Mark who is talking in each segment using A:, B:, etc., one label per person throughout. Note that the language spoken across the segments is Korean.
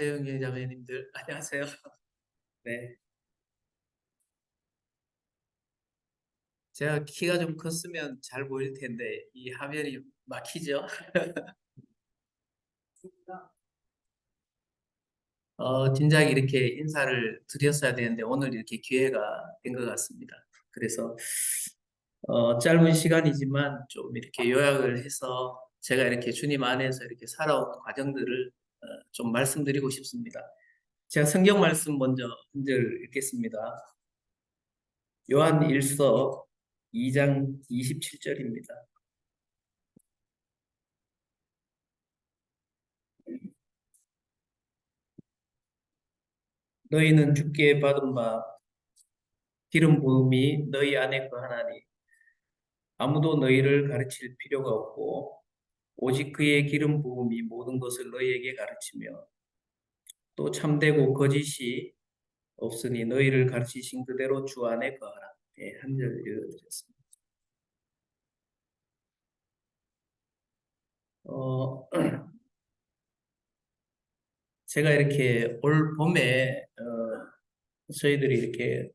A: 태영의 자매님들, 안녕하세요. 네. 제가 키가 좀 컸으면 잘 보일 텐데, 이 화면이 막히죠? 진작 이렇게 인사를 드렸어야 되는데, 오늘 이렇게 기회가 된 것 같습니다. 그래서, 짧은 시간이지만 좀 이렇게 요약을 해서 제가 이렇게 주님 안에서 이렇게 살아온 과정들을 좀 말씀드리고 싶습니다. 제가 성경 말씀 먼저 한 절 읽겠습니다. 요한 1서 2장 27절입니다. 너희는 주께 받은 바 기름 부음이 너희 안에 거하나니 아무도 너희를 가르칠 필요가 없고 오직 그의 기름 부음이 모든 것을 너희에게 가르치며 또 참되고 거짓이 없으니 너희를 가르치신 그대로 주 안에 거하라. 네, 한절 읽어드렸습니다. 어, 제가 이렇게 올 봄에 저희들이 이렇게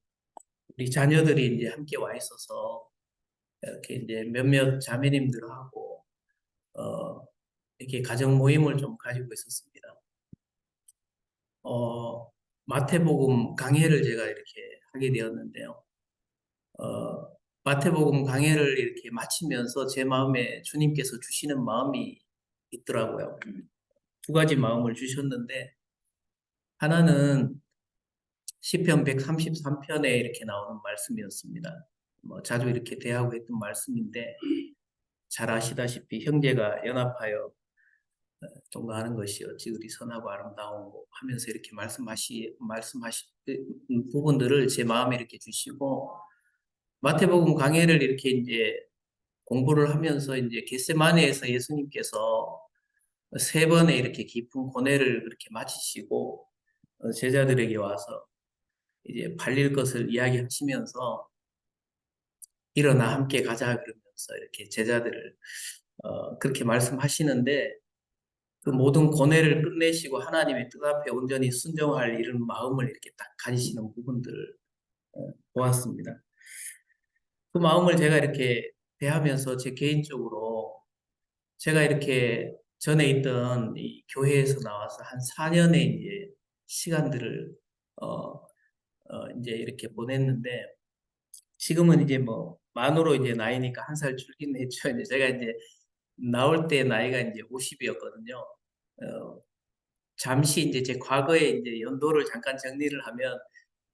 A: 우리 자녀들이 이제 함께 와 있어서 이렇게 이제 몇몇 자매님들하고 이렇게 가정 모임을 좀 가지고 있었습니다. 어, 마태복음 강해를 제가 이렇게 하게 되었는데요. 어, 마태복음 강해를 이렇게 마치면서 제 마음에 주님께서 주시는 마음이 있더라고요. 두 가지 마음을 주셨는데, 하나는 시편 133편에 이렇게 나오는 말씀이었습니다. 뭐 자주 이렇게 대하고 했던 말씀인데, 잘 아시다시피 형제가 연합하여 동거하는 것이 어찌 그리 선하고 아름다운고 하면서 이렇게 말씀하시 부분들을 제 마음에 이렇게 주시고 마태복음 강해를 이렇게 이제 공부를 하면서 이제 겟세마네에서 예수님께서 세 번의 이렇게 깊은 고뇌를 그렇게 마치시고 제자들에게 와서 이제 팔릴 것을 이야기하시면서 일어나 함께 가자 그러면서 이렇게 제자들을 그렇게 말씀하시는데 그 모든 고뇌를 끝내시고 하나님의 뜻 앞에 온전히 순종할 이런 마음을 이렇게 딱 가지시는 부분들을 보았습니다. 그 마음을 제가 이렇게 대하면서 제 개인적으로 제가 이렇게 전에 있던 이 교회에서 나와서 한 4년의 이제 시간들을 어, 이제 이렇게 보냈는데 지금은 이제 뭐 만으로 이제 나이니까 한 살 줄긴 했죠. 이제 제가 이제 나올 때 나이가 이제 50이었거든요. 잠시 이제 제 과거의 이제 연도를 잠깐 정리를 하면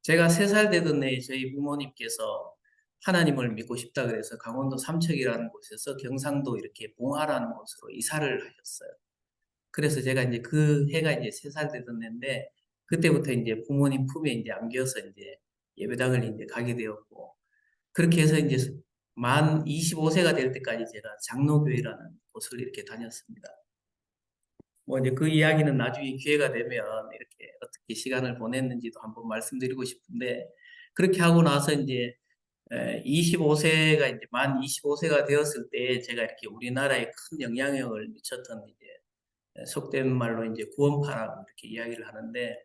A: 제가 3살 되던 해에 저희 부모님께서 하나님을 믿고 싶다 그래서 강원도 삼척이라는 곳에서 경상도 이렇게 봉화라는 곳으로 이사를 하셨어요. 그래서 제가 이제 그 해가 이제 3살 되던 해인데 그때부터 이제 부모님 품에 이제 안겨서 이제 예배당을 이제 가게 되었고 그렇게 해서 이제 만 25세가 될 때까지 제가 장로교회라는 곳을 이렇게 다녔습니다. 뭐 이제 그 이야기는 나중에 기회가 되면 이렇게 어떻게 시간을 보냈는지도 한번 말씀드리고 싶은데 그렇게 하고 나서 이제 25세가 이제 만 25세가 되었을 때 제가 이렇게 우리나라에 큰 영향력을 미쳤던 이제 속된 말로 이제 구원파라고 이렇게 이야기를 하는데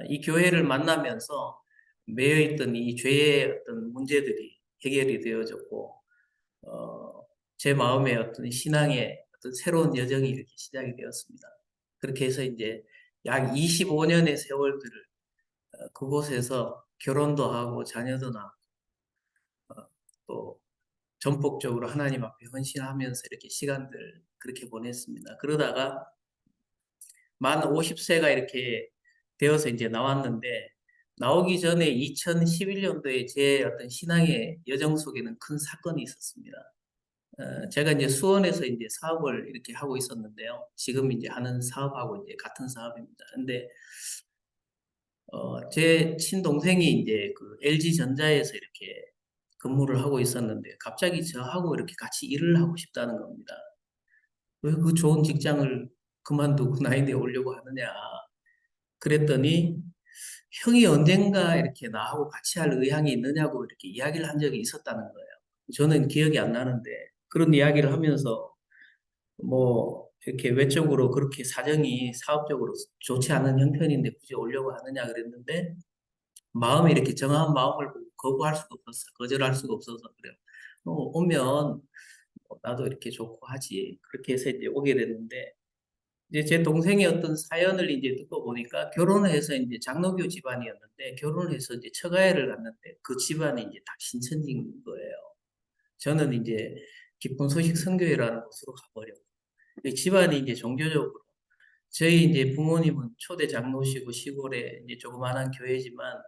A: 이 교회를 만나면서 매여 있던 이 죄의 어떤 문제들이 해결이 되어졌고 제 마음의 어떤 신앙의 어떤 새로운 여정이 이렇게 시작이 되었습니다. 그렇게 해서 이제 약 25년의 세월들을 그곳에서 결혼도 하고 자녀도 낳고 또 전폭적으로 하나님 앞에 헌신하면서 이렇게 시간들 그렇게 보냈습니다. 그러다가 만 50세가 이렇게 되어서 이제 나왔는데 나오기 전에 2011년도에 제 어떤 신앙의 여정 속에는 큰 사건이 있었습니다. 제가 이제 수원에서 이제 사업을 이렇게 하고 있었는데요. 지금 이제 하는 사업하고 이제 같은 사업입니다. 근데, 제 친동생이 이제 그 LG전자에서 이렇게 근무를 하고 있었는데 갑자기 저하고 이렇게 같이 일을 하고 싶다는 겁니다. 왜 그 좋은 직장을 그만두고 나이대에 오려고 하느냐. 그랬더니 형이 언젠가 이렇게 나하고 같이 할 의향이 있느냐고 이렇게 이야기를 한 적이 있었다는 거예요. 저는 기억이 안 나는데 그런 이야기를 하면서 뭐 이렇게 외적으로 그렇게 사정이 사업적으로 좋지 않은 형편인데 굳이 오려고 하느냐 그랬는데 마음이 이렇게 정한 마음을 거부할 수가 없었어. 거절할 수가 없어서 그래요. 오면 나도 이렇게 좋고 하지. 그렇게 해서 이제 오게 됐는데 이제 제 동생의 어떤 사연을 이제 듣고 보니까 결혼을 해서 이제 장로교 집안이었는데 결혼을 해서 이제 처가회를 갔는데 그 집안이 이제 다 신천지인 거예요. 저는 이제 기쁜 소식 선교회라는 곳으로 가버렸고 그 집안이 이제 종교적으로 저희 이제 부모님은 초대 장로시고 시골에 이제 조그마한 교회지만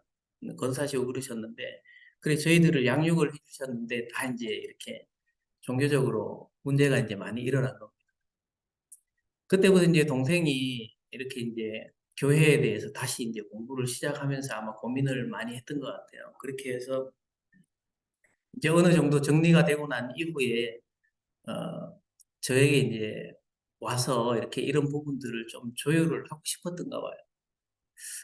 A: 건사시고 그러셨는데 그래 저희들을 양육을 해주셨는데 다 이제 이렇게 종교적으로 문제가 이제 많이 일어난 겁니다. 그때부터 이제 동생이 이렇게 이제 교회에 대해서 다시 이제 공부를 시작하면서 아마 고민을 많이 했던 것 같아요. 그렇게 해서 이제 어느 정도 정리가 되고 난 이후에 어, 저에게 이제 와서 이렇게 이런 부분들을 좀 조율을 하고 싶었던가 봐요.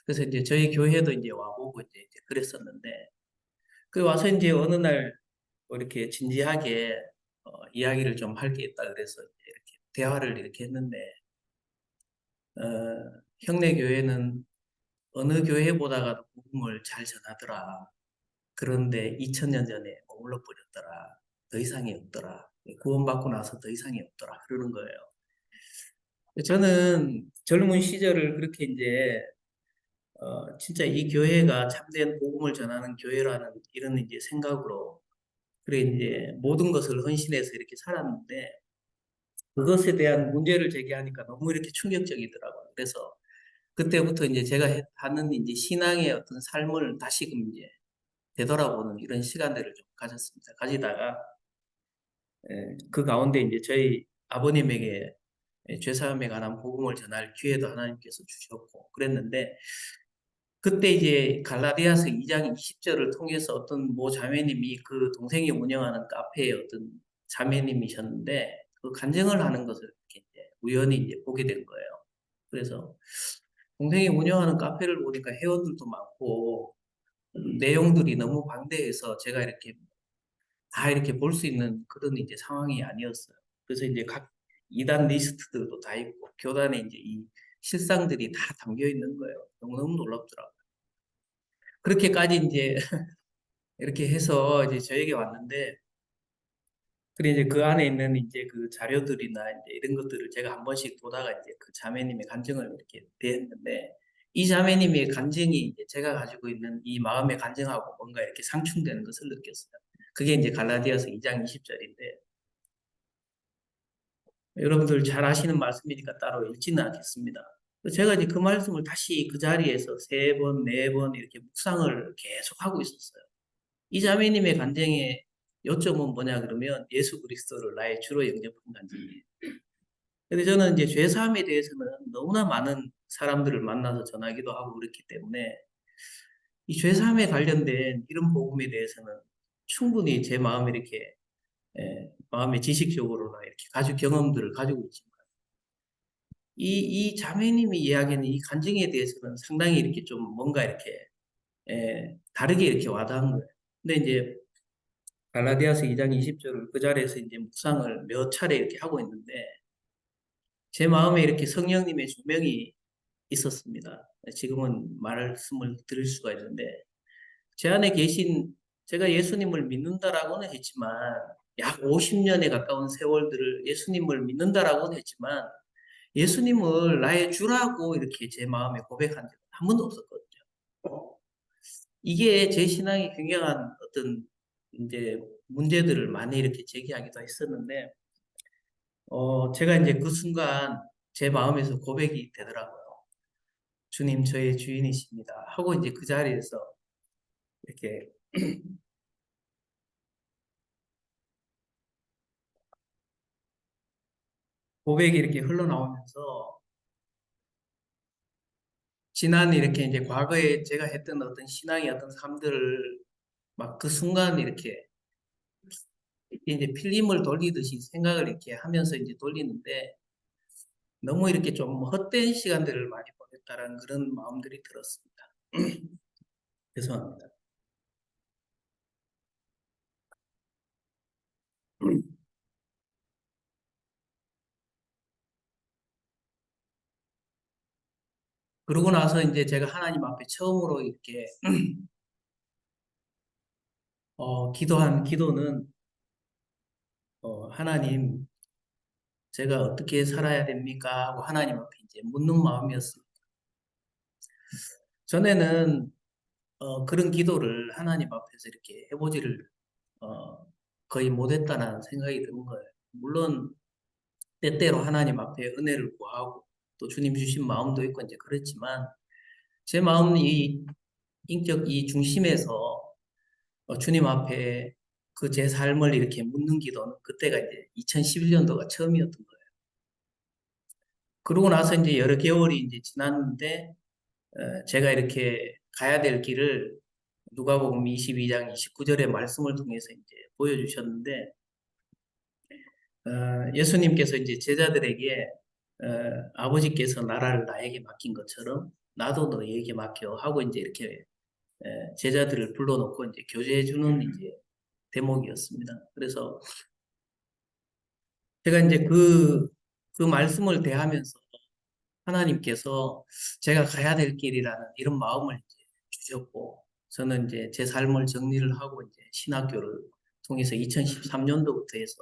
A: 그래서 이제 저희 교회도 이제 와보고 이제 그랬었는데 그 와서 이제 어느 날 뭐 이렇게 진지하게 이야기를 좀 할 게 있다 그래서 이제 이렇게 대화를 이렇게 했는데 어, 형네 교회는 어느 교회보다가 복음을 잘 전하더라. 그런데 2000년 전에 머물러 버렸더라. 더 이상이 없더라. 구원받고 나서 더 이상이 없더라. 그러는 거예요. 저는 젊은 시절을 그렇게 이제 진짜 이 교회가 참된 복음을 전하는 교회라는 이런 이제 생각으로 그래 이제 모든 것을 헌신해서 이렇게 살았는데 그것에 대한 문제를 제기하니까 너무 이렇게 충격적이더라고요. 그래서 그때부터 이제 제가 하는 이제 신앙의 어떤 삶을 다시금 이제 되돌아보는 이런 시간들을 좀 가졌습니다. 가지다가 그 가운데 이제 저희 아버님에게 죄사함에 관한 복음을 전할 기회도 하나님께서 주셨고 그랬는데 그때 이제 갈라디아서 2장 20절을 통해서 어떤 모 자매님이 그 동생이 운영하는 카페의 어떤 자매님이셨는데 그 간증을 하는 것을 이렇게 이제 우연히 이제 보게 된 거예요. 그래서 동생이 운영하는 카페를 보니까 회원들도 많고 내용들이 너무 방대해서 제가 이렇게 다 이렇게 볼 수 있는 그런 이제 상황이 아니었어요. 그래서 이제 각 이단 리스트들도 다 있고 교단에 이제 이 실상들이 다 담겨 있는 거예요. 너무너무 놀랍더라고요. 그렇게까지 이제 이렇게 해서 이제 저에게 왔는데, 그래 이제 그 안에 있는 이제 그 자료들이나 이제 이런 것들을 제가 한 번씩 보다가 이제 그 자매님의 간증을 이렇게 대했는데, 이 자매님의 간증이 이제 제가 가지고 있는 이 마음의 간증하고 뭔가 이렇게 상충되는 것을 느꼈어요. 그게 이제 갈라디아서 2장 20절인데, 여러분들 잘 아시는 말씀이니까 따로 읽지는 않겠습니다. 제가 이제 그 말씀을 다시 그 자리에서 세 번, 네 번 이렇게 묵상을 계속 하고 있었어요. 이 자매님의 간증의 요점은 뭐냐 그러면 예수 그리스도를 나의 주로 영접한 간증이에요. 근데 저는 이제 죄사함에 대해서는 너무나 많은 사람들을 만나서 전하기도 하고 그렇기 때문에 이 죄사함에 관련된 이런 복음에 대해서는 충분히 제 마음에 이렇게 마음의 지식적으로나 이렇게 가지고 경험들을 가지고 있지만 이 자매님이 이야기하는 이 간증에 대해서는 상당히 이렇게 좀 뭔가 이렇게 다르게 이렇게 와닿은 거예요. 근데 이제 갈라디아서 2장 20절을 그 자리에서 이제 묵상을 몇 차례 이렇게 하고 있는데 제 마음에 이렇게 성령님의 조명이 있었습니다. 지금은 말씀을 드릴 수가 있는데 제 안에 계신 제가 예수님을 믿는다라고는 했지만 약 50년에 가까운 세월들을 예수님을 믿는다라고는 했지만 예수님을 나의 주라고 이렇게 제 마음에 고백한 적은 한 번도 없었거든요. 이게 제 신앙이 굉장한 어떤 이제 문제들을 많이 이렇게 제기하기도 했었는데, 제가 이제 그 순간 제 마음에서 고백이 되더라고요. 주님, 저의 주인이십니다. 하고 이제 그 자리에서 이렇게 고백이 이렇게 흘러나오면서 지난 이렇게 이제 과거에 제가 했던 어떤 신앙의 어떤 삶들을 막 그 순간 이렇게 이제 필름을 돌리듯이 생각을 이렇게 하면서 이제 돌리는데 너무 이렇게 좀 헛된 시간들을 많이 보냈다라는 그런 마음들이 들었습니다. 죄송합니다. 그러고 나서 이제 제가 하나님 앞에 처음으로 이렇게 기도한 기도는 하나님, 제가 어떻게 살아야 됩니까? 하고 하나님 앞에 이제 묻는 마음이었습니다. 전에는 그런 기도를 하나님 앞에서 이렇게 해보지를 어, 거의 못했다는 생각이 드는 거예요. 물론 때때로 하나님 앞에 은혜를 구하고 또 주님 주신 마음도 있고 이제 그렇지만, 제 마음 이 인격 이 중심에서 주님 앞에 그 제 삶을 이렇게 묻는 기도는 그때가 이제 2011년도가 처음이었던 거예요. 그러고 나서 이제 여러 개월이 이제 지났는데 제가 이렇게 가야 될 길을 누가복음 22장 29절의 말씀을 통해서 이제 보여주셨는데, 예수님께서 이제 제자들에게 아버지께서 나라를 나에게 맡긴 것처럼 나도 너에게 맡겨 하고 이제 이렇게 제자들을 불러놓고 이제 교제해 주는 이제 대목이었습니다. 그래서 제가 이제 그 말씀을 대하면서 하나님께서 제가 가야 될 길이라는 이런 마음을 이제 주셨고, 저는 이제 제 삶을 정리를 하고 이제 신학교를 통해서 2013년도부터 해서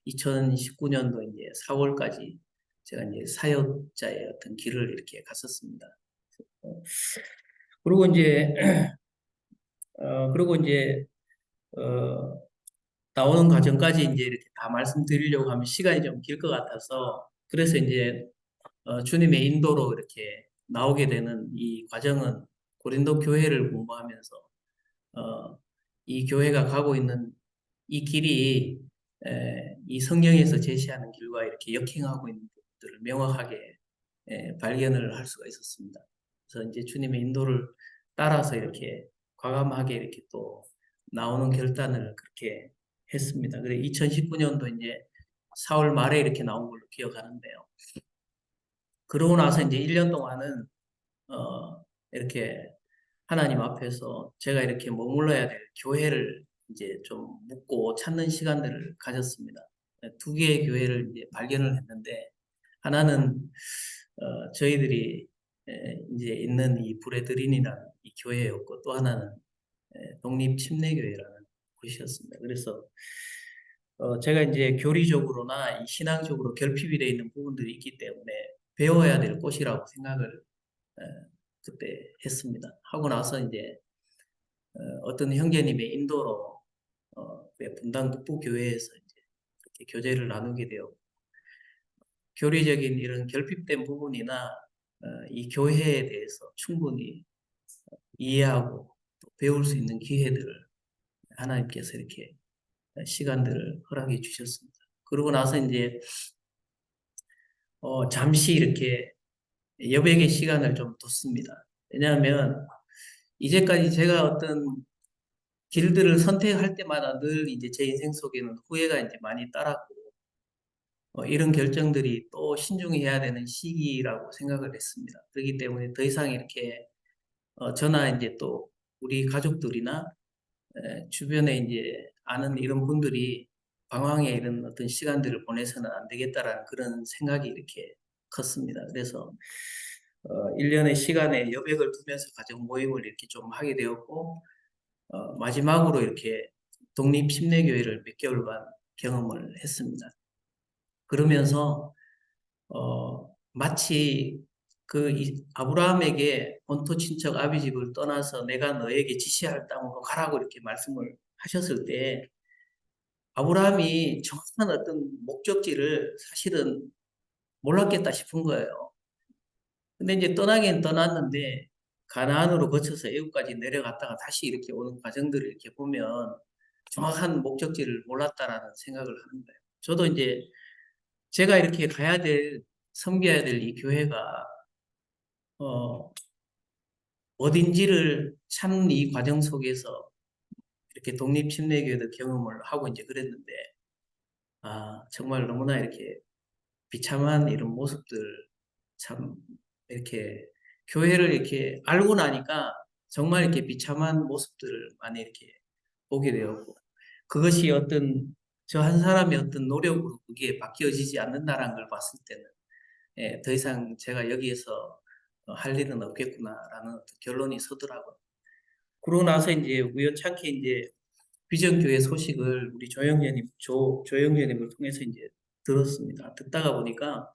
A: 2019년도 이제 4월까지 제가 이제 사역자의 어떤 길을 이렇게 갔었습니다. 어, 그리고 이제 그리고 이제 어, 나오는 과정까지 이제 이렇게 다 말씀드리려고 하면 시간이 좀 길 것 같아서, 그래서 이제 주님의 인도로 이렇게 나오게 되는 이 과정은 고린도 교회를 공부하면서 어, 이 교회가 가고 있는 이 길이 이 성경에서 제시하는 길과 이렇게 역행하고 있는 부분들을 명확하게 발견을 할 수가 있었습니다. 그래서 이제 주님의 인도를 따라서 이렇게 과감하게 이렇게 또 나오는 결단을 그렇게 했습니다. 그래 2019년도 이제 4월 말에 이렇게 나온 걸로 기억하는데요. 그러고 나서 이제 1년 동안은 이렇게 하나님 앞에서 제가 이렇게 머물러야 될 교회를 이제 좀 묻고 찾는 시간들을 가졌습니다. 두 개의 교회를 이제 발견을 했는데, 하나는 저희들이 이제 있는 이 브레드린이라는 이 교회였고, 또 하나는 독립침례교회라는 곳이었습니다. 그래서 제가 이제 교리적으로나 이 신앙적으로 결핍이 되어 있는 부분들이 있기 때문에 배워야 될 곳이라고 생각을 어, 그때 했습니다. 하고 나서 이제 어떤 형제님의 인도로 분당 북부교회에서 이제 이렇게 교제를 나누게 되었고, 교리적인 이런 결핍된 부분이나 이 교회에 대해서 충분히 이해하고 또 배울 수 있는 기회들을 하나님께서 이렇게 시간들을 허락해 주셨습니다. 그러고 나서 이제 잠시 이렇게 여백의 시간을 좀 뒀습니다. 왜냐하면 이제까지 제가 어떤 길들을 선택할 때마다 늘 이제 제 인생 속에는 후회가 이제 많이 따랐고, 이런 결정들이 또 신중해야 되는 시기라고 생각을 했습니다. 그렇기 때문에 더 이상 이렇게 저나 이제 또 우리 가족들이나 주변에 이제 아는 이런 분들이 방황의 이런 어떤 시간들을 보내서는 안 되겠다라는 그런 생각이 이렇게 컸습니다. 그래서 1년의 시간에 여백을 두면서 가족 모임을 이렇게 좀 하게 되었고, 마지막으로 이렇게 독립침례교회를 몇 개월간 경험을 했습니다. 그러면서 마치 아브라함에게 본토 친척 아비집을 떠나서 내가 너에게 지시할 땅으로 가라고 이렇게 말씀을 하셨을 때, 아브라함이 정확한 어떤 목적지를 사실은 몰랐겠다 싶은 거예요. 근데 이제 떠나긴 떠났는데 가나안으로 거쳐서 애굽까지 내려갔다가 다시 이렇게 오는 과정들을 이렇게 보면 정확한 목적지를 몰랐다라는 생각을 하는 거예요. 저도 이제 제가 이렇게 섬겨야 될 이 교회가 어, 어딘지를 찾는 이 과정 속에서 이렇게 독립침례교회도 경험을 하고 이제 그랬는데, 정말 너무나 이렇게 비참한 이런 모습들, 참 이렇게 교회를 이렇게 알고 나니까 정말 이렇게 비참한 모습들을 많이 이렇게 보게 되었고, 그것이 어떤 저 한 사람의 어떤 노력으로 그게 바뀌어지지 않는다는 걸 봤을 때는 더 이상 제가 여기에서 할 일은 없겠구나라는 어떤 결론이 서더라고요. 그러고 나서 이제 우연찮게 이제 비전교회 소식을 우리 조영재님을 통해서 이제 들었습니다. 듣다가 보니까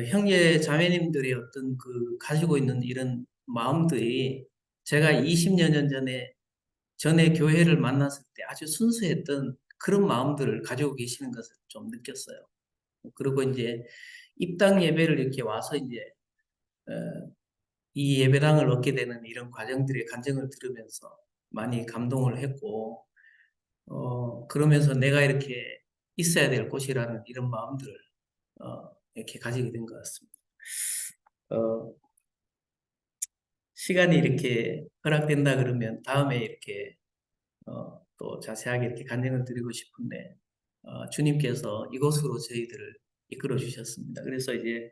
A: 형제 자매님들의 어떤 그 가지고 있는 이런 마음들이 제가 20여 년 전에 교회를 만났을 때 아주 순수했던 그런 마음들을 가지고 계시는 것을 좀 느꼈어요. 그리고 이제 입당 예배를 이렇게 와서 이제 어, 이 예배당을 얻게 되는 이런 과정들의 간증을 들으면서 많이 감동을 했고, 그러면서 내가 이렇게 있어야 될 곳이라는 이런 마음들을 이렇게 가지게 된 것 같습니다. 어, 시간이 이렇게 허락된다 그러면 다음에 이렇게 또 자세하게 이렇게 간증을 드리고 싶은데, 주님께서 이곳으로 저희들을 이끌어 주셨습니다. 그래서 이제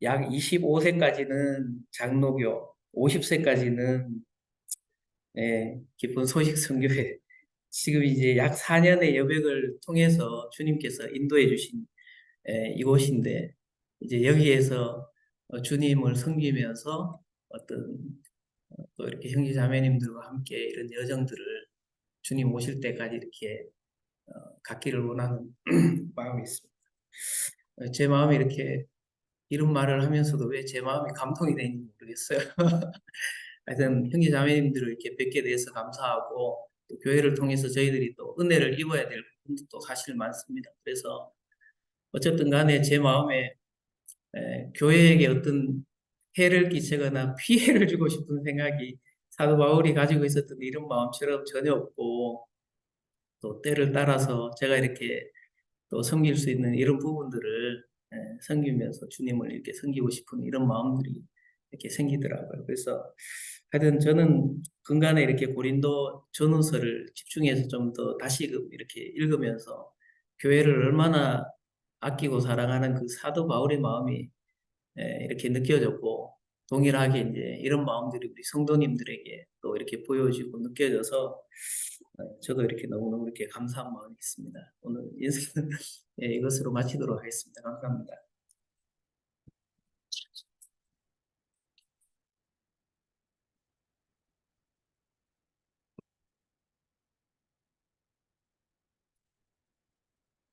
A: 약 25세까지는 장로교, 50세까지는 기쁜 소식 선교회, 지금 이제 약 4년의 여백을 통해서 주님께서 인도해 주신 이곳인데, 이제 여기에서 주님을 섬기면서 어떤 또 이렇게 형제 자매님들과 함께 이런 여정들을 주님 오실 때까지 이렇게 갖기를 원하는 마음이 있습니다. 제 마음이 이렇게 이런 말을 하면서도 왜 제 마음이 감동이 되는지 모르겠어요. 하여튼 형제 자매님들을 이렇게 뵙게 돼서 감사하고 또 교회를 통해서 저희들이 또 은혜를 입어야 될 부분도 사실 많습니다. 그래서 어쨌든 간에 제 마음에 교회에게 어떤 해를 끼치거나 피해를 주고 싶은 생각이 사도 바울이 가지고 있었던 이런 마음처럼 전혀 없고, 또 때를 따라서 제가 이렇게 또 섬길 수 있는 이런 부분들을 섬기면서 주님을 이렇게 섬기고 싶은 이런 마음들이 이렇게 생기더라고요. 그래서 하여튼 저는 근간에 이렇게 고린도 전후서를 집중해서 좀 더 다시금 이렇게 읽으면서 교회를 얼마나 아끼고 사랑하는 그 사도 바울의 마음이 이렇게 느껴졌고, 동일하게 이제 이런 마음들이 우리 성도님들에게 또 이렇게 보여지고 느껴져서 저도 이렇게 너무너무 이렇게 감사한 마음이 있습니다. 오늘 인사는 이것으로 마치도록 하겠습니다. 감사합니다.